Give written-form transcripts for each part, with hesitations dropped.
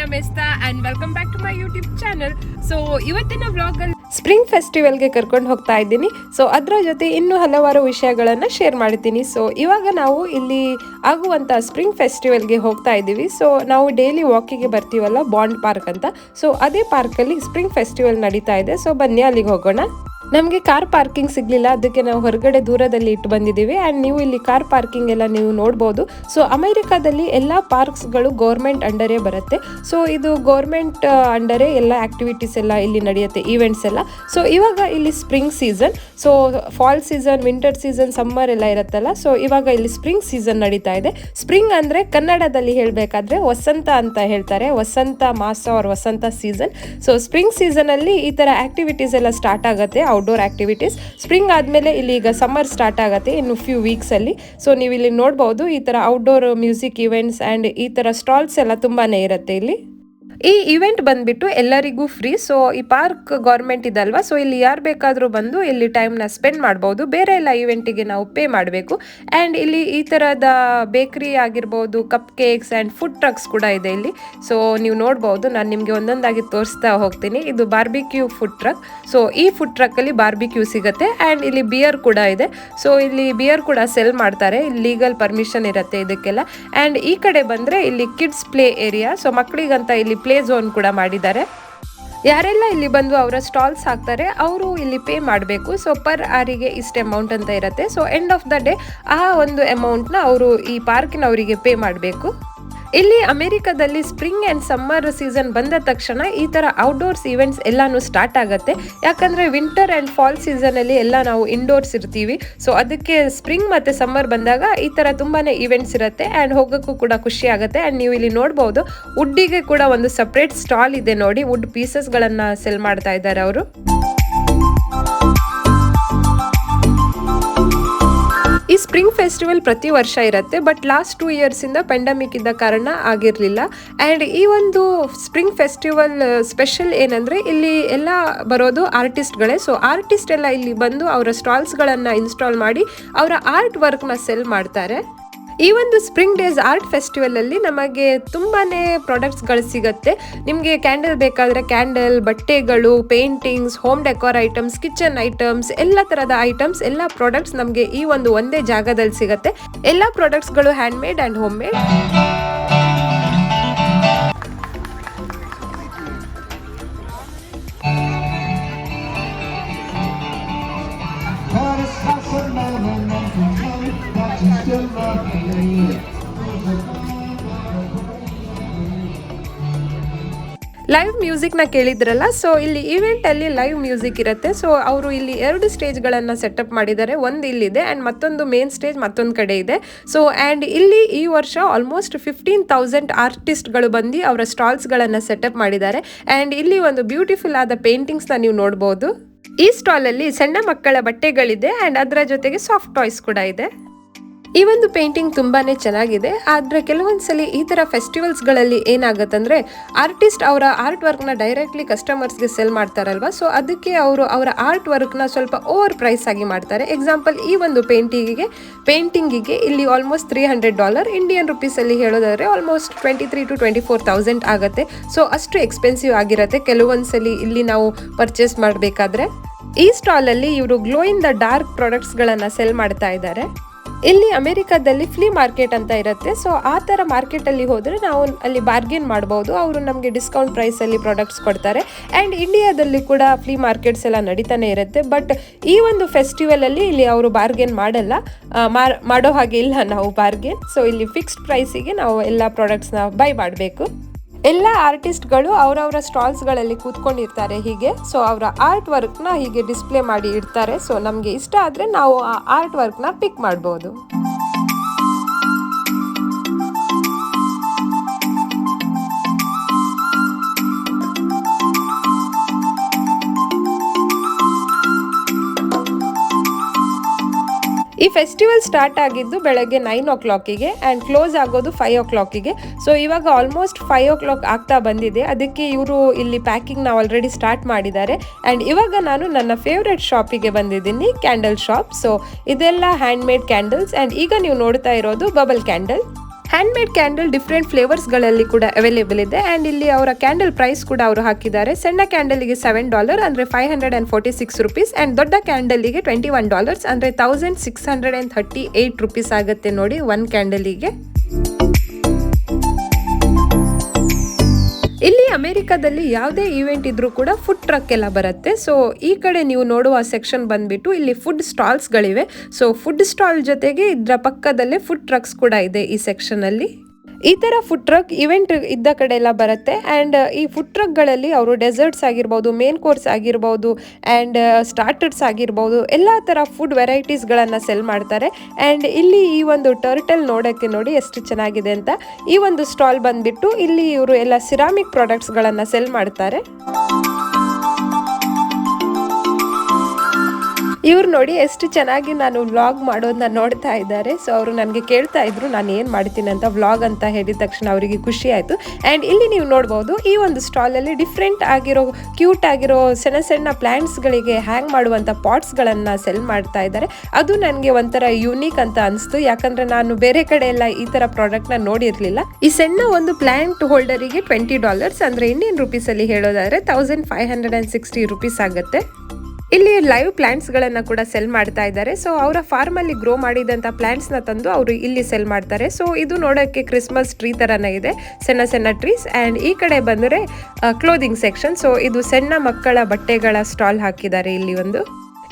am Estha and welcome back to my YouTube channel. So ಇವತ್ತಿನ vlog ಅಲ್ಲಿ spring festival ಗೆ ಕರ್ಕೊಂಡು ಹೋಗ್ತಾ ಇದ್ದೀನಿ. ಸೊ ಅದರ ಜೊತೆ ಇನ್ನೂ ಹಲವಾರು ವಿಷಯಗಳನ್ನು ಶೇರ್ ಮಾಡ್ತೀನಿ. ಸೊ ಇವಾಗ ನಾವು ಇಲ್ಲಿ ಆಗುವಂತ ಸ್ಪ್ರಿಂಗ್ ಫೆಸ್ಟಿವಲ್ ಗೆ ಹೋಗ್ತಾ ಇದ್ದೀವಿ. ಸೊ ನಾವು ಡೈಲಿ ವಾಕಿಂಗ್ ಗೆ ಬರ್ತೀವಲ್ಲ ಬಾಂಡ್ ಪಾರ್ಕ್ ಅಂತ. ಸೊ ಅದೇ ಪಾರ್ಕ್ ಅಲ್ಲಿ ಸ್ಪ್ರಿಂಗ್ ಫೆಸ್ಟಿವಲ್ ನಡೀತಾ ಇದೆ. ಸೊ ಬನ್ನಿ ಅಲ್ಲಿಗೆ ಹೋಗೋಣ. ನಮಗೆ ಕಾರ್ ಪಾರ್ಕಿಂಗ್ ಸಿಗ್ಲಿಲ್ಲ, ಅದಕ್ಕೆ ನಾವು ಹೊರಗಡೆ ದೂರದಲ್ಲಿ ಇಟ್ಟು ಬಂದಿದ್ದೀವಿ. ಆ್ಯಂಡ್ ನೀವು ಇಲ್ಲಿ ಕಾರ್ ಪಾರ್ಕಿಂಗ್ ಎಲ್ಲ ನೀವು ನೋಡ್ಬೋದು. ಸೊ ಅಮೆರಿಕಾದಲ್ಲಿ ಎಲ್ಲ ಪಾರ್ಕ್ಸ್ಗಳು ಗೌರ್ಮೆಂಟ್ ಅಂಡರೇ ಬರುತ್ತೆ. ಸೊ ಇದು ಗೌರ್ಮೆಂಟ್ ಅಂಡರೇ ಎಲ್ಲ ಆಕ್ಟಿವಿಟೀಸ್ ಎಲ್ಲ ಇಲ್ಲಿ ನಡೆಯುತ್ತೆ, ಈವೆಂಟ್ಸ್ ಎಲ್ಲ. ಸೊ ಇವಾಗ ಇಲ್ಲಿ spring season, so fall season, winter season, summer ಎಲ್ಲ ಇರುತ್ತಲ್ಲ. ಸೊ ಇವಾಗ ಇಲ್ಲಿ ಸ್ಪ್ರಿಂಗ್ ಸೀಸನ್ ನಡೀತಾ ಇದೆ. ಸ್ಪ್ರಿಂಗ್ ಅಂದರೆ ಕನ್ನಡದಲ್ಲಿ ಹೇಳಬೇಕಾದ್ರೆ ವಸಂತ ಅಂತ ಹೇಳ್ತಾರೆ, ವಸಂತ ಮಾಸ ಅವ್ರ ವಸಂತ ಸೀಸನ್. ಸೊ ಸ್ಪ್ರಿಂಗ್ ಸೀಸನಲ್ಲಿ ಈ ಥರ ಆಕ್ಟಿವಿಟೀಸ್ ಎಲ್ಲ ಸ್ಟಾರ್ಟ್ ಆಗುತ್ತೆ, ಔಟ್ಡೋರ್ ಆಕ್ಟಿವಿಟೀಸ್. ಸ್ಪ್ರಿಂಗ್ ಆದಮೇಲೆ ಇಲ್ಲಿ ಈಗ ಸಮ್ಮರ್ ಸ್ಟಾರ್ಟ್ ಆಗುತ್ತೆ ಇನ್ನು ಫ್ಯೂ ವೀಕ್ಸಲ್ಲಿ. ಸೊ ನೀವು ಇಲ್ಲಿ ನೋಡ್ಬೋದು ಈ ಥರ ಔಟ್ಡೋರ್ ಮ್ಯೂಸಿಕ್ ಇವೆಂಟ್ಸ್ ಆ್ಯಂಡ್ ಈ ಥರ ಸ್ಟಾಲ್ಸ್ ಎಲ್ಲ ತುಂಬಾ ಇರುತ್ತೆ ಇಲ್ಲಿ. ಈ ಇವೆಂಟ್ ಬಂದ್ಬಿಟ್ಟು ಎಲ್ಲರಿಗೂ ಫ್ರೀ. ಸೊ ಈ ಪಾರ್ಕ್ ಗೌರ್ಮೆಂಟ್ ಇದಲ್ವಾ, ಸೊ ಇಲ್ಲಿ ಯಾರು ಬೇಕಾದರೂ ಬಂದು ಇಲ್ಲಿ ಟೈಮ್ನ ಸ್ಪೆಂಡ್ ಮಾಡ್ಬೋದು. ಬೇರೆ ಎಲ್ಲ ಇವೆಂಟಿಗೆ ನಾವು ಪೇ ಮಾಡಬೇಕು. ಆ್ಯಂಡ್ ಇಲ್ಲಿ ಈ ಥರದ ಬೇಕ್ರಿ ಆಗಿರ್ಬೋದು, cup cakes and food trucks ಕೂಡ ಇದೆ ಇಲ್ಲಿ. ಸೊ ನೀವು ನೋಡ್ಬೋದು, ನಾನು ನಿಮಗೆ ಒಂದೊಂದಾಗಿ ತೋರಿಸ್ತಾ ಹೋಗ್ತೀನಿ. ಇದು ಬಾರ್ಬಿಕ್ಯೂ ಫುಡ್ ಟ್ರಕ್. ಸೊ ಈ ಫುಡ್ ಟ್ರಕ್ಕಲ್ಲಿ ಬಾರ್ಬಿಕ್ಯೂ ಸಿಗುತ್ತೆ. ಆ್ಯಂಡ್ ಇಲ್ಲಿ ಬಿಯರ್ ಕೂಡ ಇದೆ. ಸೊ ಇಲ್ಲಿ ಬಿಯರ್ ಕೂಡ ಸೆಲ್ ಮಾಡ್ತಾರೆ, ಇಲ್ಲಿ ಲೀಗಲ್ ಪರ್ಮಿಷನ್ ಇರುತ್ತೆ ಇದಕ್ಕೆಲ್ಲ. ಆ್ಯಂಡ್ ಈ ಕಡೆ ಬಂದರೆ ಇಲ್ಲಿ ಕಿಡ್ಸ್ ಪ್ಲೇ ಏರಿಯಾ. ಸೊ ಮಕ್ಕಳಿಗಂತ ಇಲ್ಲಿ ಪ್ಲೇ ಝೋನ್ ಕೂಡ ಮಾಡಿದ್ದಾರೆ. ಯಾರೆಲ್ಲ ಇಲ್ಲಿ ಬಂದು ಅವರ ಸ್ಟಾಲ್ಸ್ ಹಾಕ್ತಾರೆ ಅವರು ಇಲ್ಲಿ ಪೇ ಮಾಡಬೇಕು. ಸೊ ಪರ್ ಆರಿಗೆ ಇಷ್ಟು ಅಮೌಂಟ್ ಅಂತ ಇರುತ್ತೆ. So end of the day ಆ ಒಂದು ಅಮೌಂಟ್ನ ಅವರು ಈ ಪಾರ್ಕಿನವರಿಗೆ ಪೇ ಮಾಡಬೇಕು. ಇಲ್ಲಿ ಅಮೆರಿಕದಲ್ಲಿ ಸ್ಪ್ರಿಂಗ್ ಆ್ಯಂಡ್ ಸಮ್ಮರ್ ಸೀಸನ್ ಬಂದ ತಕ್ಷಣ ಈ ಥರ ಔಟ್ಡೋರ್ಸ್ ಇವೆಂಟ್ಸ್ ಎಲ್ಲನೂ ಸ್ಟಾರ್ಟ್ ಆಗುತ್ತೆ. ಯಾಕಂದರೆ ವಿಂಟರ್ ಆ್ಯಂಡ್ ಫಾಲ್ ಸೀಸನಲ್ಲಿ ಎಲ್ಲ ನಾವು ಇಂಡೋರ್ಸ್ ಇರ್ತೀವಿ. ಸೊ ಅದಕ್ಕೆ ಸ್ಪ್ರಿಂಗ್ ಮತ್ತು ಸಮ್ಮರ್ ಬಂದಾಗ ಈ ಥರ ತುಂಬಾ ಇವೆಂಟ್ಸ್ ಇರುತ್ತೆ. ಆ್ಯಂಡ್ ಹೋಗೋಕ್ಕೂ ಕೂಡ ಖುಷಿ ಆಗುತ್ತೆ. ಆ್ಯಂಡ್ ನೀವು ಇಲ್ಲಿ ನೋಡ್ಬೋದು, ವುಡ್ಡಿಗೆ ಕೂಡ ಒಂದು ಸಪ್ರೇಟ್ ಸ್ಟಾಲ್ ಇದೆ ನೋಡಿ. ವುಡ್ ಪೀಸಸ್ಗಳನ್ನು ಸೆಲ್ ಮಾಡ್ತಾ ಇದ್ದಾರೆ ಅವರು. ಈ ಸ್ಪ್ರಿಂಗ್ ಫೆಸ್ಟಿವಲ್ ಪ್ರತಿ ವರ್ಷ ಇರುತ್ತೆ, ಬಟ್ ಲಾಸ್ಟ್ 2 ಇಯರ್ಸಿಂದ ಪೆಂಡಮಿಕ್ ಇದ್ದ ಕಾರಣ ಆಗಿರಲಿಲ್ಲ. ಆ್ಯಂಡ್ ಈ ಒಂದು ಸ್ಪ್ರಿಂಗ್ ಫೆಸ್ಟಿವಲ್ ಸ್ಪೆಷಲ್ ಏನಂದರೆ ಇಲ್ಲಿ ಎಲ್ಲ ಬರೋದು ಆರ್ಟಿಸ್ಟ್ಗಳೇ. ಸೊ ಆರ್ಟಿಸ್ಟ್ ಎಲ್ಲ ಇಲ್ಲಿ ಬಂದು ಅವರ ಸ್ಟಾಲ್ಸ್ಗಳನ್ನು ಇನ್ಸ್ಟಾಲ್ ಮಾಡಿ ಅವರ ಆರ್ಟ್ ವರ್ಕ್ನ ಸೆಲ್ ಮಾಡ್ತಾರೆ. ಈ ಒಂದು ಸ್ಪ್ರಿಂಗ್ ಡೇಸ್ ಆರ್ಟ್ ಫೆಸ್ಟಿವಲಲ್ಲಿ ನಮಗೆ ತುಂಬಾ ಪ್ರಾಡಕ್ಟ್ಸ್ಗಳು ಸಿಗುತ್ತೆ. ನಿಮಗೆ ಕ್ಯಾಂಡಲ್ ಬೇಕಾದರೆ ಕ್ಯಾಂಡಲ್, ಬಟ್ಟೆಗಳು, paintings, home decor items, kitchen items, ಎಲ್ಲ ಥರದ ಐಟಮ್ಸ್, ಎಲ್ಲ ಪ್ರಾಡಕ್ಟ್ಸ್ ನಮಗೆ ಈ ಒಂದು ಒಂದೇ ಜಾಗದಲ್ಲಿ ಸಿಗುತ್ತೆ. ಎಲ್ಲ ಪ್ರಾಡಕ್ಟ್ಸ್ಗಳು hand made and home made. Live ಮ್ಯೂಸಿಕ್ನ ಕೇಳಿದ್ರಲ್ಲ, ಸೊ ಇಲ್ಲಿ ಇವೆಂಟಲ್ಲಿ ಲೈವ್ ಮ್ಯೂಸಿಕ್ ಇರುತ್ತೆ. ಸೊ ಅವರು ಇಲ್ಲಿ 2 ಸ್ಟೇಜ್ಗಳನ್ನು ಸೆಟಪ್ ಮಾಡಿದ್ದಾರೆ. ಒಂದು ಇಲ್ಲಿದೆ ಆ್ಯಂಡ್ ಮತ್ತೊಂದು ಮೇನ್ ಸ್ಟೇಜ್ ಮತ್ತೊಂದು ಕಡೆ ಇದೆ. ಸೊ ಆ್ಯಂಡ್ ಇಲ್ಲಿ ಈ ವರ್ಷ ಆಲ್ಮೋಸ್ಟ್ 15,000 ಆರ್ಟಿಸ್ಟ್ಗಳು ಬಂದು ಅವರ ಸ್ಟಾಲ್ಸ್ಗಳನ್ನು ಸೆಟಪ್ ಮಾಡಿದ್ದಾರೆ. ಆ್ಯಂಡ್ ಇಲ್ಲಿ ಒಂದು ಬ್ಯೂಟಿಫುಲ್ ಆದ ಪೇಂಟಿಂಗ್ಸ್ನ ನೀವು ನೋಡ್ಬೋದು. ಈ ಸ್ಟಾಲಲ್ಲಿ ಸಣ್ಣ ಮಕ್ಕಳ ಬಟ್ಟೆಗಳಿದೆ ಆ್ಯಂಡ್ ಅದರ ಜೊತೆಗೆ ಸಾಫ್ಟ್ ಟಾಯ್ಸ್ ಕೂಡ ಇದೆ. ಈ ಒಂದು ಪೇಂಟಿಂಗ್ ತುಂಬಾ ಚೆನ್ನಾಗಿದೆ. ಆದರೆ ಕೆಲವೊಂದ್ಸಲಿ ಈ ಥರ ಫೆಸ್ಟಿವಲ್ಸ್ಗಳಲ್ಲಿ ಏನಾಗುತ್ತಂದರೆ ಆರ್ಟಿಸ್ಟ್ ಅವರ ಆರ್ಟ್ ವರ್ಕ್ನ ಡೈರೆಕ್ಟ್ಲಿ ಕಸ್ಟಮರ್ಸ್ಗೆ ಸೆಲ್ ಮಾಡ್ತಾರಲ್ವ. ಸೊ ಅದಕ್ಕೆ ಅವರು ಅವರ ಆರ್ಟ್ ವರ್ಕ್ನ ಸ್ವಲ್ಪ ಓವರ್ ಪ್ರೈಸ್ ಆಗಿ ಮಾಡ್ತಾರೆ. ಎಕ್ಸಾಂಪಲ್, ಈ ಒಂದು ಪೇಂಟಿಂಗಿಗೆ ಇಲ್ಲಿ ಆಲ್ಮೋಸ್ಟ್ $300 ಇಂಡಿಯನ್ ರುಪೀಸಲ್ಲಿ ಹೇಳೋದಾದರೆ ಆಲ್ಮೋಸ್ಟ್ 23,000 to 24,000 ಆಗುತ್ತೆ. ಸೊ ಅಷ್ಟು ಎಕ್ಸ್ಪೆನ್ಸಿವ್ ಆಗಿರುತ್ತೆ ಕೆಲವೊಂದ್ಸಲಿ ಇಲ್ಲಿ ನಾವು ಪರ್ಚೇಸ್ ಮಾಡಬೇಕಾದ್ರೆ. ಈ ಸ್ಟಾಲಲ್ಲಿ ಇವರು ಗ್ಲೋ ಇನ್ ದ ಡಾರ್ಕ್ ಪ್ರಾಡಕ್ಟ್ಸ್ಗಳನ್ನು ಸೆಲ್ ಮಾಡ್ತಾ ಇದ್ದಾರೆ. ಇಲ್ಲಿ ಅಮೆರಿಕಾದಲ್ಲಿ ಫ್ಲೀ ಮಾರ್ಕೆಟ್ ಅಂತ ಇರುತ್ತೆ. ಸೊ ಆ ಥರ ಮಾರ್ಕೆಟಲ್ಲಿ ಹೋದರೆ ನಾವು ಅಲ್ಲಿ ಬಾರ್ಗೇನ್ ಮಾಡ್ಬೋದು. ಅವರು ನಮಗೆ ಡಿಸ್ಕೌಂಟ್ ಪ್ರೈಸಲ್ಲಿ ಪ್ರಾಡಕ್ಟ್ಸ್ ಕೊಡ್ತಾರೆ. ಆ್ಯಂಡ್ ಇಂಡಿಯಾದಲ್ಲಿ ಕೂಡ ಫ್ಲೀ ಮಾರ್ಕೆಟ್ಸ್ ಎಲ್ಲ ನಡೀತಾನೆ ಇರುತ್ತೆ. ಬಟ್ ಈ ಒಂದು ಫೆಸ್ಟಿವಲಲ್ಲಿ ಇಲ್ಲಿ ಅವರು ಬಾರ್ಗೇನ್ ಮಾಡೋ ಹಾಗೆ ಇಲ್ಲ ನಾವು ಬಾರ್ಗೇನ್. ಸೊ ಇಲ್ಲಿ ಫಿಕ್ಸ್ಡ್ ಪ್ರೈಸಿಗೆ ನಾವು ಎಲ್ಲ ಪ್ರಾಡಕ್ಟ್ಸ್ನ ಬೈ ಮಾಡಬೇಕು. ಎಲ್ಲ ಆರ್ಟಿಸ್ಟ್ಗಳು ಅವರವರ ಸ್ಟಾಲ್ಸ್ಗಳಲ್ಲಿ ಕೂತ್ಕೊಂಡಿರ್ತಾರೆ ಹೀಗೆ. ಸೊ ಅವರ ಆರ್ಟ್ ವರ್ಕ್ನ ಹೀಗೆ ಡಿಸ್ಪ್ಲೇ ಮಾಡಿ ಇಡ್ತಾರೆ. ಸೊ ನಮಗೆ ಇಷ್ಟ ಆದರೆ ನಾವು ಆ ಆರ್ಟ್ ವರ್ಕ್ನ ಪಿಕ್ ಮಾಡ್ಬೋದು. ಈ ಫೆಸ್ಟಿವಲ್ ಸ್ಟಾರ್ಟ್ ಆಗಿದ್ದು ಬೆಳಗ್ಗೆ 9 o'clockಗೆ ಆ್ಯಂಡ್ ಕ್ಲೋಸ್ ಆಗೋದು 5 o'clockಗೆ. ಸೊ ಇವಾಗ ಆಲ್ಮೋಸ್ಟ್ 5 o'clock ಆಗ್ತಾ ಬಂದಿದೆ. ಅದಕ್ಕೆ ಇವರು ಇಲ್ಲಿ ಪ್ಯಾಕಿಂಗ್ನ ಆಲ್ರೆಡಿ ಸ್ಟಾರ್ಟ್ ಮಾಡಿದ್ದಾರೆ. ಆ್ಯಂಡ್ ಇವಾಗ ನಾನು ನನ್ನ ಫೇವ್ರೆಟ್ ಶಾಪಿಗೆ ಬಂದಿದ್ದೀನಿ, ಕ್ಯಾಂಡಲ್ ಶಾಪ್. ಸೊ ಇದೆಲ್ಲ ಹ್ಯಾಂಡ್ ಮೇಡ್ ಕ್ಯಾಂಡಲ್ಸ್. ಆ್ಯಂಡ್ ಈಗ ನೀವು ನೋಡ್ತಾ ಇರೋದು bubble candle. Handmade candle different ಫ್ಲೇವರ್ಸ್ಗಳಲ್ಲಿ ಕೂಡ ಅವೈಲೇಬಲ್ ಇದೆ ಆ್ಯಂಡ್ ಇಲ್ಲಿ ಅವರ ಕ್ಯಾಂಡಲ್ ಪ್ರೈಸ್ ಕೂಡ ಅವರು ಹಾಕಿದ್ದಾರೆ. ಸಣ್ಣ ಕ್ಯಾಂಡಲ್ಗೆ $7 ಅಂದರೆ 546 ರುಪೀಸ್ ಆ್ಯಂಡ್ ದೊಡ್ಡ ಕ್ಯಾಂಡಲ್ಗೆ $21 ಅಂದರೆ 1638 ರುಪೀಸ್ ಆಗುತ್ತೆ ನೋಡಿ ಒಂದು ಕ್ಯಾಂಡಲಿಗೆ. ಇಲ್ಲಿ ಅಮೆರಿಕಾದಲ್ಲಿ ಯಾವುದೇ ಈವೆಂಟ್ ಇದ್ರೂ ಕೂಡ ಫುಡ್ ಟ್ರಕ್ ಎಲ್ಲ ಬರುತ್ತೆ. ಸೊ ಈ ಕಡೆ ನೀವು ನೋಡುವ ಸೆಕ್ಷನ್ ಬಂದ್ಬಿಟ್ಟು ಇಲ್ಲಿ ಫುಡ್ ಸ್ಟಾಲ್ಸ್ಗಳಿವೆ. ಸೊ ಫುಡ್ ಸ್ಟಾಲ್ ಜೊತೆಗೆ ಇದರ ಪಕ್ಕದಲ್ಲೇ ಫುಡ್ ಟ್ರಕ್ಸ್ ಕೂಡ ಇದೆ ಈ ಸೆಕ್ಷನ್ ಅಲ್ಲಿ. ಈ ಥರ ಫುಡ್ ಟ್ರಕ್ ಇವೆಂಟ್ ಇದ್ದ ಕಡೆ ಎಲ್ಲ ಬರುತ್ತೆ ಆ್ಯಂಡ್ ಈ ಫುಡ್ ಟ್ರಕ್ಗಳಲ್ಲಿ ಅವರು ಡೆಸರ್ಟ್ಸ್ ಆಗಿರ್ಬೋದು, ಮೇನ್ ಕೋರ್ಸ್ ಆಗಿರ್ಬೋದು ಆ್ಯಂಡ್ ಸ್ಟಾರ್ಟರ್ಸ್ ಆಗಿರ್ಬೋದು ಎಲ್ಲ ಥರ ಫುಡ್ ವೆರೈಟೀಸ್ಗಳನ್ನು ಸೆಲ್ ಮಾಡ್ತಾರೆ. ಆ್ಯಂಡ್ ಇಲ್ಲಿ ಈ ಒಂದು ಟರ್ಟಲ್ ನೋಡೋಕ್ಕೆ ನೋಡಿ ಎಷ್ಟು ಚೆನ್ನಾಗಿದೆ ಅಂತ. ಈ ಒಂದು ಸ್ಟಾಲ್ ಬಂದ್ಬಿಟ್ಟು ಇಲ್ಲಿ ಇವರು ಎಲ್ಲ ಸಿರಾಮಿಕ್ ಪ್ರಾಡಕ್ಟ್ಸ್ಗಳನ್ನು ಸೆಲ್ ಮಾಡ್ತಾರೆ. ಇವ್ರು ನೋಡಿ ಎಷ್ಟು ಚೆನ್ನಾಗಿ ನಾನು ವ್ಲಾಗ್ ಮಾಡೋದನ್ನ ನೋಡ್ತಾ ಇದ್ದಾರೆ. ಸೊ ಅವರು ನನಗೆ ಕೇಳ್ತಾ ಇದ್ರು ನಾನು ಏನು ಮಾಡ್ತೀನಿ ಅಂತ. ವ್ಲಾಗ್ ಅಂತ ಹೇಳಿದ ತಕ್ಷಣ ಅವರಿಗೆ ಖುಷಿ ಆಯಿತು. ಆ್ಯಂಡ್ ಇಲ್ಲಿ ನೀವು ನೋಡ್ಬೋದು ಈ ಒಂದು ಸ್ಟಾಲಲ್ಲಿ ಡಿಫ್ರೆಂಟ್ ಆಗಿರೋ ಕ್ಯೂಟ್ ಆಗಿರೋ ಸಣ್ಣ ಸಣ್ಣ ಪ್ಲ್ಯಾಂಟ್ಸ್ಗಳಿಗೆ ಹ್ಯಾಂಗ್ ಮಾಡುವಂಥ ಪಾಟ್ಸ್ಗಳನ್ನು ಸೆಲ್ ಮಾಡ್ತಾ ಇದ್ದಾರೆ. ಅದು ನನಗೆ ಒಂಥರ ಯೂನಿಕ್ ಅಂತ ಅನಿಸ್ತು, ಯಾಕಂದರೆ ನಾನು ಬೇರೆ ಕಡೆ ಎಲ್ಲ ಈ ಥರ ಪ್ರಾಡಕ್ಟ್ನ ನೋಡಿರಲಿಲ್ಲ. ಈ ಸಣ್ಣ ಒಂದು ಪ್ಲ್ಯಾಂಟ್ ಹೋಲ್ಡರಿಗೆ $20 ಅಂದರೆ ಇಂಡಿಯನ್ ರುಪೀಸಲ್ಲಿ ಹೇಳೋದಾದರೆ 1560 ರುಪೀಸ್ ಆಗುತ್ತೆ. ಇಲ್ಲಿ ಲೈವ್ ಪ್ಲಾಂಟ್ಸ್ಗಳನ್ನು ಕೂಡ ಸೆಲ್ ಮಾಡ್ತಾ ಇದ್ದಾರೆ. ಸೊ ಅವರ ಫಾರ್ಮಲ್ಲಿ ಗ್ರೋ ಮಾಡಿದಂಥ ಪ್ಲಾಂಟ್ಸ್ನ ತಂದು ಅವರು ಇಲ್ಲಿ ಸೆಲ್ ಮಾಡ್ತಾರೆ. ಸೊ ಇದು ನೋಡೋಕ್ಕೆ ಕ್ರಿಸ್ಮಸ್ ಟ್ರೀ ಥರನೇ ಇದೆ, ಸಣ್ಣ ಸಣ್ಣ ಟ್ರೀಸ್. ಆ್ಯಂಡ್ ಈ ಕಡೆ ಬಂದರೆ ಕ್ಲೋದಿಂಗ್ ಸೆಕ್ಷನ್. ಸೊ ಇದು ಸಣ್ಣ ಮಕ್ಕಳ ಬಟ್ಟೆಗಳ ಸ್ಟಾಲ್ ಹಾಕಿದ್ದಾರೆ ಇಲ್ಲಿ ಒಂದು.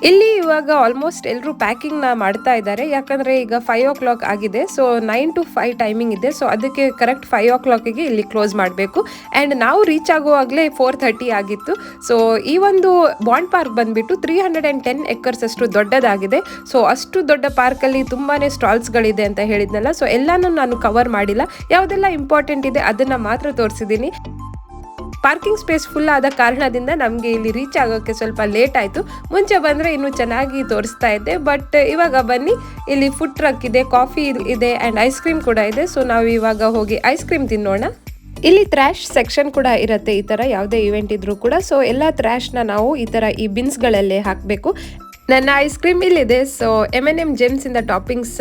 ಇಲ್ಲಿ ಇವಾಗ ಆಲ್ಮೋಸ್ಟ್ ಎಲ್ಲರೂ ಪ್ಯಾಕಿಂಗ್ನ ಮಾಡ್ತಾ ಇದ್ದಾರೆ, ಯಾಕಂದರೆ ಈಗ 5 o'clock ಆಗಿದೆ. ಸೊ 9 to 5 ಟೈಮಿಂಗ್ ಇದೆ. ಸೊ ಅದಕ್ಕೆ ಕರೆಕ್ಟ್ 5 o'clockಗೆ ಇಲ್ಲಿ ಕ್ಲೋಸ್ ಮಾಡಬೇಕು. ಆ್ಯಂಡ್ ನಾವು ರೀಚ್ ಆಗುವಾಗಲೇ 4:30 ಆಗಿತ್ತು. ಸೊ ಈ ಒಂದು ಬಾಂಡ್ ಪಾರ್ಕ್ ಬಂದುಬಿಟ್ಟು 310 acres ಅಷ್ಟು ದೊಡ್ಡದಾಗಿದೆ. ಸೊ ಅಷ್ಟು ದೊಡ್ಡ ಪಾರ್ಕಲ್ಲಿ ತುಂಬಾ ಸ್ಟಾಲ್ಸ್ಗಳಿದೆ ಅಂತ ಹೇಳಿದ್ನಲ್ಲ. ಸೊ ಎಲ್ಲನೂ ನಾನು ಕವರ್ ಮಾಡಿಲ್ಲ, ಯಾವುದೆಲ್ಲ ಇಂಪಾರ್ಟೆಂಟ್ ಇದೆ ಅದನ್ನು ಮಾತ್ರ ತೋರಿಸಿದ್ದೀನಿ. ಪಾರ್ಕಿಂಗ್ ಸ್ಪೇಸ್ ಫುಲ್ ಆದ ಕಾರಣದಿಂದ ನಮಗೆ ಇಲ್ಲಿ ರೀಚ್ ಆಗೋಕ್ಕೆ ಸ್ವಲ್ಪ ಲೇಟ್ ಆಯಿತು. ಮುಂಚೆ ಬಂದರೆ ಇನ್ನೂ ಚೆನ್ನಾಗಿ ತೋರಿಸ್ತಾ ಇದ್ದೆ. ಬಟ್ ಇವಾಗ ಬನ್ನಿ, ಇಲ್ಲಿ ಫುಡ್ ಟ್ರಕ್ ಇದೆ, ಕಾಫಿ ಇದೆ ಆ್ಯಂಡ್ ಐಸ್ ಕ್ರೀಮ್ ಕೂಡ ಇದೆ. ಸೊ ನಾವು ಇವಾಗ ಹೋಗಿ ಐಸ್ ಕ್ರೀಮ್ ತಿನ್ನೋಣ. ಇಲ್ಲಿ ಥ್ರ್ಯಾಶ್ ಸೆಕ್ಷನ್ ಕೂಡ ಇರುತ್ತೆ ಈ ಥರ ಯಾವುದೇ ಇವೆಂಟ್ ಇದ್ರೂ ಕೂಡ. ಸೊ ಎಲ್ಲ ಥ್ರ್ಯಾಶ್ನ ನಾವು ಈ ಥರ ಈ ಬಿನ್ಸ್ಗಳಲ್ಲೇ ಹಾಕಬೇಕು. ನನ್ನ ಐಸ್ ಕ್ರೀಮ್ ಇಲ್ಲಿದೆ. ಸೊ M&M ಜೆಮ್ಸಿಂದ ಟಾಪಿಂಗ್ಸ್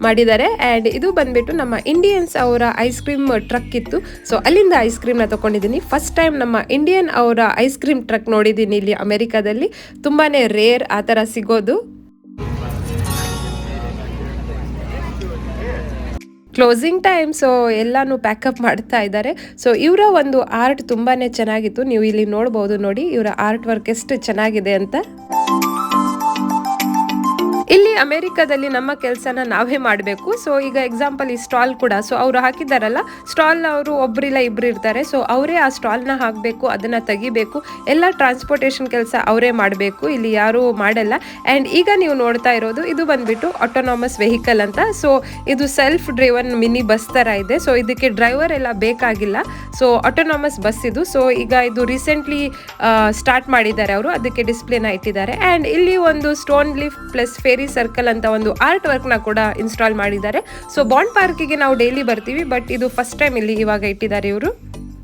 ಮಾಡಿದ್ದಾರೆ. ಆ್ಯಂಡ್ ಇದು ಬಂದುಬಿಟ್ಟು ನಮ್ಮ ಇಂಡಿಯನ್ಸ್ ಅವರ ಐಸ್ ಕ್ರೀಮ್ ಟ್ರಕ್ ಇತ್ತು. ಸೊ ಅಲ್ಲಿಂದ ಐಸ್ ಕ್ರೀಮ್ನ ತೊಗೊಂಡಿದ್ದೀನಿ. ಫಸ್ಟ್ ಟೈಮ್ ನಮ್ಮ ಇಂಡಿಯನ್ ಅವರ ಐಸ್ ಕ್ರೀಮ್ ಟ್ರಕ್ ನೋಡಿದ್ದೀನಿ ಇಲ್ಲಿ ಅಮೆರಿಕಾದಲ್ಲಿ. ತುಂಬಾ ರೇರ್ ಆ ಥರ ಸಿಗೋದು. Closing time. ಸೊ ಎಲ್ಲನೂ ಪ್ಯಾಕಪ್ ಮಾಡ್ತಾ ಇದ್ದಾರೆ. ಸೊ ಇವರ ಒಂದು ಆರ್ಟ್ ತುಂಬಾ ಚೆನ್ನಾಗಿತ್ತು. ನೀವು ಇಲ್ಲಿ ನೋಡ್ಬೋದು ನೋಡಿ ಇವರ ಆರ್ಟ್ ವರ್ಕ್ ಎಷ್ಟು ಚೆನ್ನಾಗಿದೆ ಅಂತ. ಇಲ್ಲಿ ಅಮೆರಿಕಾದಲ್ಲಿ ನಮ್ಮ ಕೆಲಸನ ನಾವೇ ಮಾಡಬೇಕು. ಸೊ ಈಗ ಎಕ್ಸಾಂಪಲ್ ಈ ಸ್ಟಾಲ್ ಕೂಡ, ಸೊ ಅವರು ಹಾಕಿದ್ದಾರಲ್ಲ ಸ್ಟಾಲ್, ಅವರು ಒಬ್ಬರಿಲ್ಲ ಇಬ್ಬರು ಇರ್ತಾರೆ. ಸೊ ಅವರೇ ಆ ಸ್ಟಾಲ್ನ ಹಾಕಬೇಕು, ಅದನ್ನು ತೆಗಿಬೇಕು, ಎಲ್ಲ ಟ್ರಾನ್ಸ್ಪೋರ್ಟೇಷನ್ ಕೆಲಸ ಅವರೇ ಮಾಡಬೇಕು, ಇಲ್ಲಿ ಯಾರೂ ಮಾಡಲ್ಲ. ಆ್ಯಂಡ್ ಈಗ ನೀವು ನೋಡ್ತಾ ಇರೋದು ಇದು ಬಂದುಬಿಟ್ಟು ಆಟೋನಾಮಸ್ ವೆಹಿಕಲ್ ಅಂತ. ಸೊ ಇದು ಸೆಲ್ಫ್ ಡ್ರೈವನ್ ಮಿನಿ ಬಸ್ ಥರ ಇದೆ. ಸೊ ಇದಕ್ಕೆ ಡ್ರೈವರ್ ಎಲ್ಲ ಬೇಕಾಗಿಲ್ಲ. ಸೊ ಆಟೋನಾಮಸ್ ಬಸ್ ಇದು. ಸೊ ಈಗ ಇದು ರೀಸೆಂಟ್ಲಿ ಸ್ಟಾರ್ಟ್ ಮಾಡಿದ್ದಾರೆ ಅವರು, ಅದಕ್ಕೆ ಡಿಸ್ಪ್ಲೇನ ಇಟ್ಟಿದ್ದಾರೆ. ಆ್ಯಂಡ್ ಇಲ್ಲಿ ಒಂದು stone leaf plus fairy circle ಅಂತ ಒಂದು ಆರ್ಟ್ ವರ್ಕ್ನ ಕೂಡ ಇನ್ಸ್ಟಾಲ್ ಮಾಡಿದ್ದಾರೆ. ಸೊ ಬಾಂಡ್ ಪಾರ್ಕಿಗೆ ನಾವು ಡೈಲಿ ಬರ್ತೀವಿ, ಬಟ್ ಇದು ಫಸ್ಟ್ ಟೈಮ್ ಇಲ್ಲಿ ಇವಾಗ ಇಟ್ಟಿದ್ದಾರೆ ಇವರು.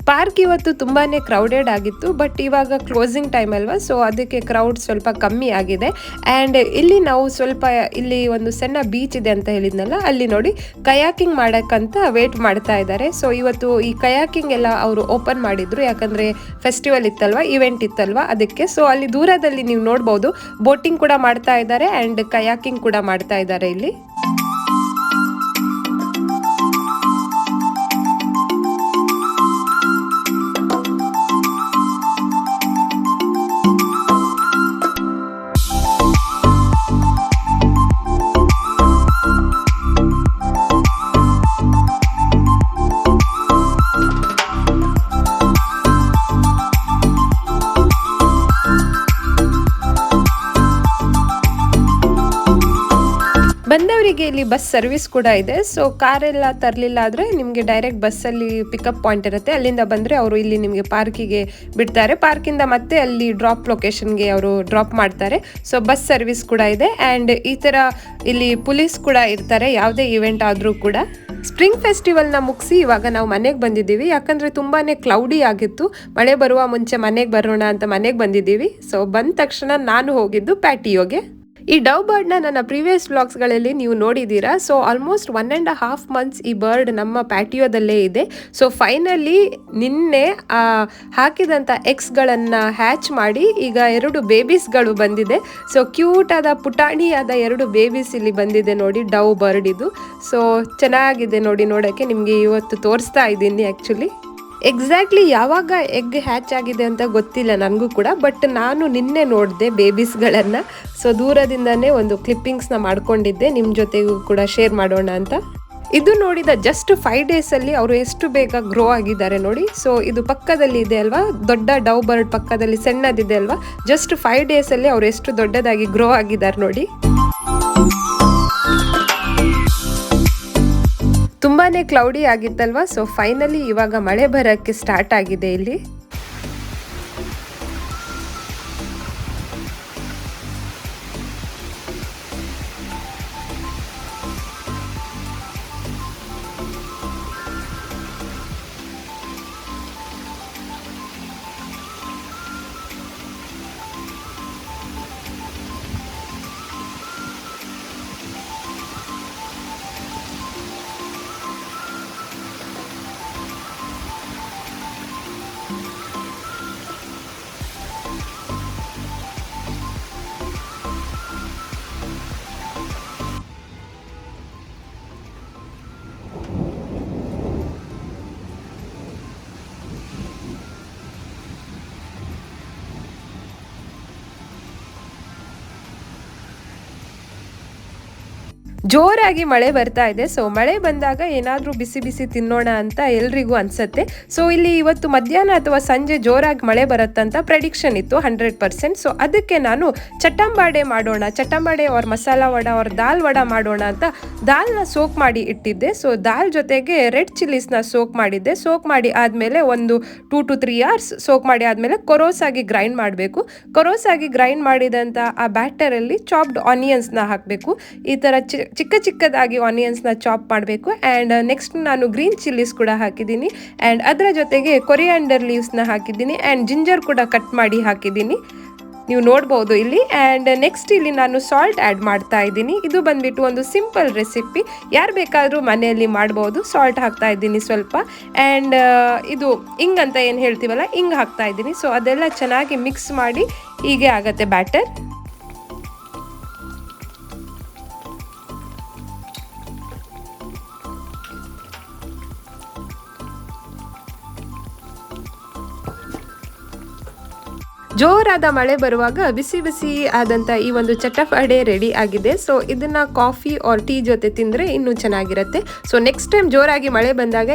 ಪಾರ್ಕ್ ಇವತ್ತು ತುಂಬಾ ಕ್ರೌಡೆಡ್ ಆಗಿತ್ತು, ಬಟ್ ಇವಾಗ ಕ್ಲೋಸಿಂಗ್ ಟೈಮ್ ಅಲ್ವಾ, ಸೊ ಅದಕ್ಕೆ ಕ್ರೌಡ್ ಸ್ವಲ್ಪ ಕಮ್ಮಿ ಆಗಿದೆ. ಆ್ಯಂಡ್ ಇಲ್ಲಿ ನಾವು ಸ್ವಲ್ಪ ಇಲ್ಲಿ ಒಂದು ಸಣ್ಣ ಬೀಚ್ ಇದೆ ಅಂತ ಹೇಳಿದ್ನಲ್ಲ, ಅಲ್ಲಿ ನೋಡಿ ಕಯಾಕಿಂಗ್ ಮಾಡೋಕ್ಕಂತ ವೇಟ್ ಮಾಡ್ತಾ ಇದ್ದಾರೆ. ಸೊ ಇವತ್ತು ಈ ಕಯಾಕಿಂಗ್ ಎಲ್ಲ ಅವರು ಓಪನ್ ಮಾಡಿದ್ರು, ಯಾಕಂದರೆ ಫೆಸ್ಟಿವಲ್ ಇತ್ತಲ್ವ, ಇವೆಂಟ್ ಇತ್ತಲ್ವ ಅದಕ್ಕೆ. ಸೊ ಅಲ್ಲಿ ದೂರದಲ್ಲಿ ನೀವು ನೋಡ್ಬೋದು ಬೋಟಿಂಗ್ ಕೂಡ ಮಾಡ್ತಾ ಇದ್ದಾರೆ ಆ್ಯಂಡ್ ಕಯಾಕಿಂಗ್ ಕೂಡ ಮಾಡ್ತಾ ಇದ್ದಾರೆ ಇಲ್ಲಿ. ಬಂದವರಿಗೆ ಇಲ್ಲಿ ಬಸ್ ಸರ್ವಿಸ್ ಕೂಡ ಇದೆ. ಸೊ ಕಾರೆಲ್ಲ ತರಲಿಲ್ಲ ಆದರೆ ನಿಮಗೆ ಡೈರೆಕ್ಟ್ ಬಸ್ಸಲ್ಲಿ ಪಿಕಪ್ ಪಾಯಿಂಟ್ ಇರುತ್ತೆ, ಅಲ್ಲಿಂದ ಬಂದರೆ ಅವರು ಇಲ್ಲಿ ನಿಮಗೆ ಪಾರ್ಕಿಗೆ ಬಿಡ್ತಾರೆ. ಪಾರ್ಕಿಂದ ಮತ್ತೆ ಅಲ್ಲಿ ಡ್ರಾಪ್ ಲೊಕೇಶನ್ಗೆ ಅವರು ಡ್ರಾಪ್ ಮಾಡ್ತಾರೆ. ಸೊ ಬಸ್ ಸರ್ವಿಸ್ ಕೂಡ ಇದೆ. ಆ್ಯಂಡ್ ಈ ಥರ ಇಲ್ಲಿ ಪೊಲೀಸ್ ಕೂಡ ಇರ್ತಾರೆ ಯಾವುದೇ ಇವೆಂಟ್ ಆದರೂ ಕೂಡ. ಸ್ಪ್ರಿಂಗ್ ಫೆಸ್ಟಿವಲ್ನ ಮುಗಿಸಿ ಇವಾಗ ನಾವು ಮನೆಗೆ ಬಂದಿದ್ದೀವಿ, ಯಾಕಂದರೆ ತುಂಬಾ ಕ್ಲೌಡಿ ಆಗಿತ್ತು. ಮಳೆ ಬರುವ ಮುಂಚೆ ಮನೆಗೆ ಬರೋಣ ಅಂತ ಮನೆಗೆ ಬಂದಿದ್ದೀವಿ. ಸೊ ಬಂದ ತಕ್ಷಣ ನಾನು ಹೋಗಿದ್ದು ಪ್ಯಾಟಿಯೋಗೆ. ಈ ಡವ್ ಬರ್ಡ್ನ ನನ್ನ ಪ್ರೀವಿಯಸ್ ವ್ಲಾಗ್ಸ್ಗಳಲ್ಲಿ ನೀವು ನೋಡಿದ್ದೀರಾ. ಸೊ ಆಲ್ಮೋಸ್ಟ್ 1.5 months ಈ ಬರ್ಡ್ ನಮ್ಮ ಪ್ಯಾಟಿಯೋದಲ್ಲೇ ಇದೆ. ಸೊ ಫೈನಲಿ ನಿನ್ನೆ ಹಾಕಿದಂಥ ಎಗ್ಸ್ಗಳನ್ನು ಹ್ಯಾಚ್ ಮಾಡಿ ಈಗ 2 ಬೇಬೀಸ್ಗಳು ಬಂದಿದೆ. ಸೊ ಕ್ಯೂಟ್ ಆದ ಪುಟಾಣಿಯಾದ 2 ಬೇಬೀಸ್ ಇಲ್ಲಿ ಬಂದಿದೆ ನೋಡಿ, ಡವ್ ಬರ್ಡ್ ಇದು. ಸೊ ಚೆನ್ನಾಗಿದೆ ನೋಡಿ ನೋಡೋಕ್ಕೆ. ನಿಮಗೆ ಇವತ್ತು ತೋರಿಸ್ತಾ ಇದ್ದೀನಿ. ಆ್ಯಕ್ಚುಲಿ ಎಕ್ಸಾಕ್ಟ್ಲಿ ಯಾವಾಗ ಎಗ್ ಹ್ಯಾಚ್ ಆಗಿದೆ ಅಂತ ಗೊತ್ತಿಲ್ಲ ನನಗೂ ಕೂಡ, ಬಟ್ ನಾನು ನಿನ್ನೆ ನೋಡಿದೆ ಬೇಬೀಸ್ಗಳನ್ನು. ಸೊ ದೂರದಿಂದನೇ ಒಂದು ಕ್ಲಿಪ್ಪಿಂಗ್ಸ್ನ ಮಾಡ್ಕೊಂಡಿದ್ದೆ, ನಿಮ್ಮ ಜೊತೆಗೂ ಕೂಡ ಶೇರ್ ಮಾಡೋಣ ಅಂತ. ಇದು ನೋಡಿದ ಜಸ್ಟ್ 5 daysಲ್ಲಿ ಅವರು ಎಷ್ಟು ಬೇಗ ಗ್ರೋ ಆಗಿದ್ದಾರೆ ನೋಡಿ. ಸೊ ಇದು ಪಕ್ಕದಲ್ಲಿ ಇದೆ ಅಲ್ವಾ, ದೊಡ್ಡ ಡವ್ ಬರ್ಡ್ ಪಕ್ಕದಲ್ಲಿ ಸಣ್ಣದಿದೆ ಅಲ್ವಾ, ಜಸ್ಟ್ 5 daysಲ್ಲಿ ಅವರು ಎಷ್ಟು ದೊಡ್ಡದಾಗಿ ಗ್ರೋ ಆಗಿದ್ದಾರೆ ನೋಡಿ. ತುಂಬಾನೇ ಕ್ಲೌಡಿ ಆಗಿತ್ತಲ್ವಾ. ಸೊ ಫೈನಲಿ ಇವಾಗ ಮಳೆ ಬರೋಕ್ಕೆ ಸ್ಟಾರ್ಟ್ ಆಗಿದೆ ಇಲ್ಲಿ. ಜೋರಾಗಿ ಮಳೆ ಬರ್ತಾ ಇದೆ. ಸೊ ಮಳೆ ಬಂದಾಗ ಏನಾದರೂ ಬಿಸಿ ಬಿಸಿ ತಿನ್ನೋಣ ಅಂತ ಎಲ್ರಿಗೂ ಅನ್ಸುತ್ತೆ. ಸೊ ಇಲ್ಲಿ ಇವತ್ತು ಮಧ್ಯಾಹ್ನ ಅಥವಾ ಸಂಜೆ ಜೋರಾಗಿ ಮಳೆ ಬರುತ್ತಂತ ಪ್ರೆಡಿಕ್ಷನ್ ಇತ್ತು 100%. ಸೊ ಅದಕ್ಕೆ ನಾನು ಚಟ್ಟಂಬಾಡೆ ಮಾಡೋಣ, ಚಟ್ಟಂಬಾಡೆ ಅವ್ರ ಮಸಾಲ ವಡ ಅವ್ರ ದಾಲ್ ವಡ ಮಾಡೋಣ ಅಂತ ದಾಲ್ನ ಸೋಕ್ ಮಾಡಿ ಇಟ್ಟಿದ್ದೆ. ಸೊ ದಾಲ್ ಜೊತೆಗೆ ರೆಡ್ ಚಿಲ್ಲೀಸ್ನ ಸೋಕ್ ಮಾಡಿದ್ದೆ. ಸೋಕ್ ಮಾಡಿ ಆದಮೇಲೆ ಒಂದು 2 to 3 hours ಸೋಕ್ ಮಾಡಿ ಆದಮೇಲೆ ಕೊರೋಸಾಗಿ ಗ್ರೈಂಡ್ ಮಾಡಬೇಕು. ಕೊರೋಸಾಗಿ ಗ್ರೈಂಡ್ ಮಾಡಿದಂಥ ಆ ಬ್ಯಾಟರಲ್ಲಿ ಚಾಪ್ಡ್ ಆನಿಯನ್ಸ್ನ ಹಾಕಬೇಕು. ಈ ಥರ ಚಿಕ್ಕ ಚಿಕ್ಕದಾಗಿ ಆನಿಯನ್ಸ್ನ ಚಾಪ್ ಮಾಡಬೇಕು. ಆ್ಯಂಡ್ ನೆಕ್ಸ್ಟ್ ನಾನು ಗ್ರೀನ್ ಚಿಲ್ಲೀಸ್ ಕೂಡ ಹಾಕಿದ್ದೀನಿ. ಆ್ಯಂಡ್ ಅದರ ಜೊತೆಗೆ ಕೊರಿಯಾಂಡರ್ ಲೀವ್ಸ್ನ ಹಾಕಿದ್ದೀನಿ. ಆ್ಯಂಡ್ ಜಿಂಜರ್ ಕೂಡ ಕಟ್ ಮಾಡಿ ಹಾಕಿದ್ದೀನಿ, ನೀವು ನೋಡ್ಬೋದು ಇಲ್ಲಿ. ಆ್ಯಂಡ್ ನೆಕ್ಸ್ಟ್ ಇಲ್ಲಿ ನಾನು ಸಾಲ್ಟ್ ಆ್ಯಡ್ ಮಾಡ್ತಾ ಇದ್ದೀನಿ. ಇದು ಬಂದ್ಬಿಟ್ಟು ಒಂದು ಸಿಂಪಲ್ ರೆಸಿಪಿ, ಯಾರು ಬೇಕಾದರೂ ಮನೆಯಲ್ಲಿ ಮಾಡ್ಬೋದು. ಸಾಲ್ಟ್ ಹಾಕ್ತಾ ಇದ್ದೀನಿ ಸ್ವಲ್ಪ. ಆ್ಯಂಡ್ ಇದು ಇಂಗ್ ಅಂತ ಏನು ಹೇಳ್ತೀವಲ್ಲ, ಇಂಗ್ ಹಾಕ್ತಾ ಇದ್ದೀನಿ. ಸೊ ಅದೆಲ್ಲ ಚೆನ್ನಾಗಿ ಮಿಕ್ಸ್ ಮಾಡಿ ಹೀಗೆ ಆಗುತ್ತೆ ಬ್ಯಾಟರ್. ಜೋರಾದ ಮಳೆ ಬರುವಾಗ ಬಿಸಿ ಬಿಸಿ ಆದಂಥ ಈ ಒಂದು ಚಟ್ಟಂಬಾಡೆ ರೆಡಿ ಆಗಿದೆ. ಸೊ ಇದನ್ನು ಕಾಫಿ ಆರ್ ಟೀ ಜೊತೆ ತಿಂದರೆ ಇನ್ನೂ ಚೆನ್ನಾಗಿರುತ್ತೆ. ಸೊ ನೆಕ್ಸ್ಟ್ ಟೈಮ್ ಜೋರಾಗಿ ಮಳೆ ಬಂದಾಗ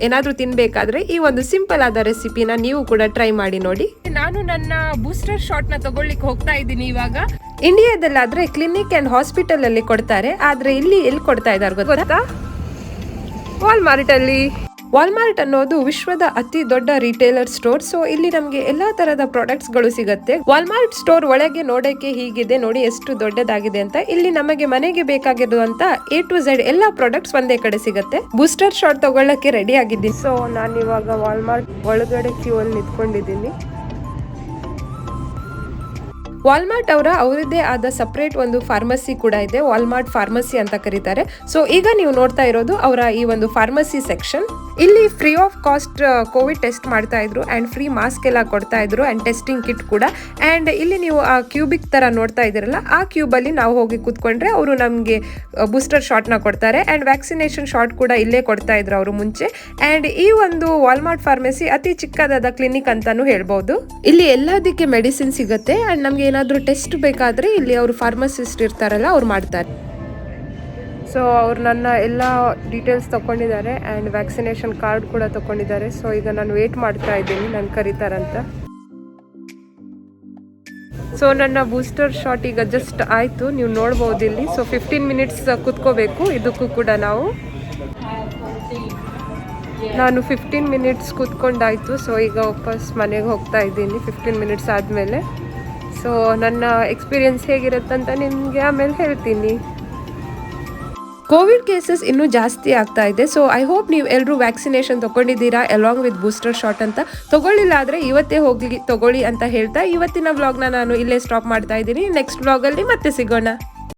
ಏನಾದರೂ ತಿನ್ನಬೇಕಾದ್ರೆ ಈ ಒಂದು ಸಿಂಪಲ್ ಆದ ರೆಸಿಪಿನ ನೀವು ಕೂಡ ಟ್ರೈ ಮಾಡಿ ನೋಡಿ. ನಾನು ನನ್ನ ಬೂಸ್ಟರ್ ಶಾಟ್ನ ತಗೊಳ್ಳಿಕ್ಕೆ ಹೋಗ್ತಾ ಇದ್ದೀನಿ ಇವಾಗ. ಇಂಡಿಯಾದಲ್ಲಾದರೆ ಕ್ಲಿನಿಕ್ ಆ್ಯಂಡ್ ಹಾಸ್ಪಿಟಲಲ್ಲಿ ಕೊಡ್ತಾರೆ, ಆದರೆ ಇಲ್ಲಿ ಎಲ್ಲಿ ಕೊಡ್ತಾ ಇದ್ದಾರೆ ಗೊತ್ತಾ? ವಾಲ್ಮಾರ್ಟಲ್ಲಿ. ವಾಲ್ಮಾರ್ಟ್ ಅನ್ನೋದು ವಿಶ್ವದ ಅತಿ ದೊಡ್ಡ ರಿಟೇಲರ್ ಸ್ಟೋರ್. ಸೊ ಇಲ್ಲಿ ನಮಗೆ ಎಲ್ಲಾ ತರದ ಪ್ರಾಡಕ್ಟ್ಸ್ಗಳು ಸಿಗುತ್ತೆ. ವಾಲ್ಮಾರ್ಟ್ ಸ್ಟೋರ್ ಒಳಗೆ ನೋಡಕ್ಕೆ ಹೀಗಿದೆ ನೋಡಿ, ಎಷ್ಟು ದೊಡ್ಡದಾಗಿದೆ ಅಂತ. ಇಲ್ಲಿ ನಮಗೆ ಮನೆಗೆ ಬೇಕಾಗಿರುವಂತ A to Z ಎಲ್ಲಾ ಪ್ರಾಡಕ್ಟ್ಸ್ ಒಂದೇ ಕಡೆ ಸಿಗುತ್ತೆ. ಬೂಸ್ಟರ್ ಶಾಟ್ ತಗೊಳ್ಳಕ್ಕೆ ರೆಡಿ ಆಗಿದ್ದೀನಿ. ಸೊ ನಾನು ಇವಾಗ ವಾಲ್ಮಾರ್ಟ್ ಒಳಗಡೆ ಕ್ಯೂ ಅಲ್ಲಿ ನಿಂತ್ಕೊಂಡಿದ್ದೀನಿ. ವಾಲ್ಮಾರ್ಟ್ ಅವರದೇ ಆದ ಸಪ್ರೇಟ್ ಒಂದು ಫಾರ್ಮಸಿ ಕೂಡ ಇದೆ, ವಾಲ್ಮಾರ್ಟ್ ಫಾರ್ಮಸಿ ಅಂತ ಕರೀತಾರೆ. ಸೊ ಈಗ ನೀವು ನೋಡ್ತಾ ಇರೋದು ಅವರ ಈ ಒಂದು ಫಾರ್ಮಸಿ ಸೆಕ್ಷನ್. ಇಲ್ಲಿ free of cost Covid test ಮಾಡ್ತಾ ಇದ್ರು ಆ್ಯಂಡ್ ಫ್ರೀ ಮಾಸ್ಕ್ ಎಲ್ಲ ಕೊಡ್ತಾ ಇದ್ರು ಆ್ಯಂಡ್ ಟೆಸ್ಟಿಂಗ್ ಕಿಟ್ ಕೂಡ. ಆ್ಯಂಡ್ ಇಲ್ಲಿ ನೀವು ಆ ಕ್ಯೂಬಿಕ್ ಥರ ನೋಡ್ತಾ ಇದ್ದೀರಲ್ಲ, ಆ ಕ್ಯೂಬಲ್ಲಿ ನಾವು ಹೋಗಿ ಕೂತ್ಕೊಂಡ್ರೆ ಅವರು ನಮಗೆ ಬೂಸ್ಟರ್ ಶಾಟ್ನ ಕೊಡ್ತಾರೆ. ಆ್ಯಂಡ್ ವ್ಯಾಕ್ಸಿನೇಷನ್ ಶಾಟ್ ಕೂಡ ಇಲ್ಲೇ ಕೊಡ್ತಾ ಇದ್ರು ಅವರು ಮುಂಚೆ. ಆ್ಯಂಡ್ ಈ ಒಂದು ವಾಲ್ಮಾರ್ಟ್ ಫಾರ್ಮಸಿ ಅತಿ ಚಿಕ್ಕದಾದ ಕ್ಲಿನಿಕ್ ಅಂತಾನು ಹೇಳ್ಬೋದು. ಇಲ್ಲಿ ಎಲ್ಲದಕ್ಕೆ ಮೆಡಿಸಿನ್ ಸಿಗುತ್ತೆ. ಆ್ಯಂಡ್ ನಮಗೆ ಏನಾದರೂ ಟೆಸ್ಟ್ ಬೇಕಾದರೆ ಇಲ್ಲಿ ಅವರು ಫಾರ್ಮಸಿಸ್ಟ್ ಇರ್ತಾರಲ್ಲ, ಅವ್ರು ಮಾಡ್ತಾರೆ. ಸೊ ಅವ್ರು ನನ್ನ ಎಲ್ಲ ಡೀಟೇಲ್ಸ್ ತೊಗೊಂಡಿದ್ದಾರೆ ಆ್ಯಂಡ್ ವ್ಯಾಕ್ಸಿನೇಷನ್ ಕಾರ್ಡ್ ಕೂಡ ತೊಗೊಂಡಿದ್ದಾರೆ. ಸೊ ಈಗ ನಾನು ವೇಟ್ ಮಾಡ್ತಾ ಇದ್ದೀನಿ, ನಾನು ಕರೀತಾರಂತ. ಸೊ ನನ್ನ ಬೂಸ್ಟರ್ ಶಾಟ್ ಈಗ ಜಸ್ಟ್ ಆಯಿತು, ನೀವು ನೋಡ್ಬೋದು ಇಲ್ಲಿ. ಸೊ 15 minutes ಕೂತ್ಕೋಬೇಕು ಇದಕ್ಕೂ ಕೂಡ. ನಾನು 15 minutes ಕೂತ್ಕೊಂಡಾಯಿತು. ಸೊ ಈಗ ವಾಪಸ್ ಮನೆಗೆ ಹೋಗ್ತಾ ಇದ್ದೀನಿ 15 minutes ಆದಮೇಲೆ. ಸೊ ನನ್ನ ಎಕ್ಸ್ಪೀರಿಯನ್ಸ್ ಹೇಗಿರುತ್ತಂತ ನಿಮಗೆ ಆಮೇಲೆ ಹೇಳ್ತೀನಿ. ಕೋವಿಡ್ ಕೇಸಸ್ ಇನ್ನೂ ಜಾಸ್ತಿ ಆಗ್ತಾ ಇದೆ. ಸೊ ಐ ಹೋಪ್ ನೀವು ಎಲ್ಲರೂ ವ್ಯಾಕ್ಸಿನೇಷನ್ ತಗೊಂಡಿದ್ದೀರಾ ಅಲಾಂಗ್ ವಿತ್ ಬೂಸ್ಟರ್ ಶಾಟ್ ಅಂತ. ತಗೊಳ್ಳಿಲ್ಲ ಆದರೆ ಇವತ್ತೇ ಹೋಗಿ ತಗೊಳ್ಳಿ ಅಂತ ಹೇಳ್ತಾ ಇವತ್ತಿನ ವ್ಲಾಗ್ನ ನಾನು ಇಲ್ಲೇ ಸ್ಟಾಪ್ ಮಾಡ್ತಾ ಇದ್ದೀನಿ. ನೆಕ್ಸ್ಟ್ ವ್ಲಾಗಲ್ಲಿ ಮತ್ತೆ ಸಿಗೋಣ.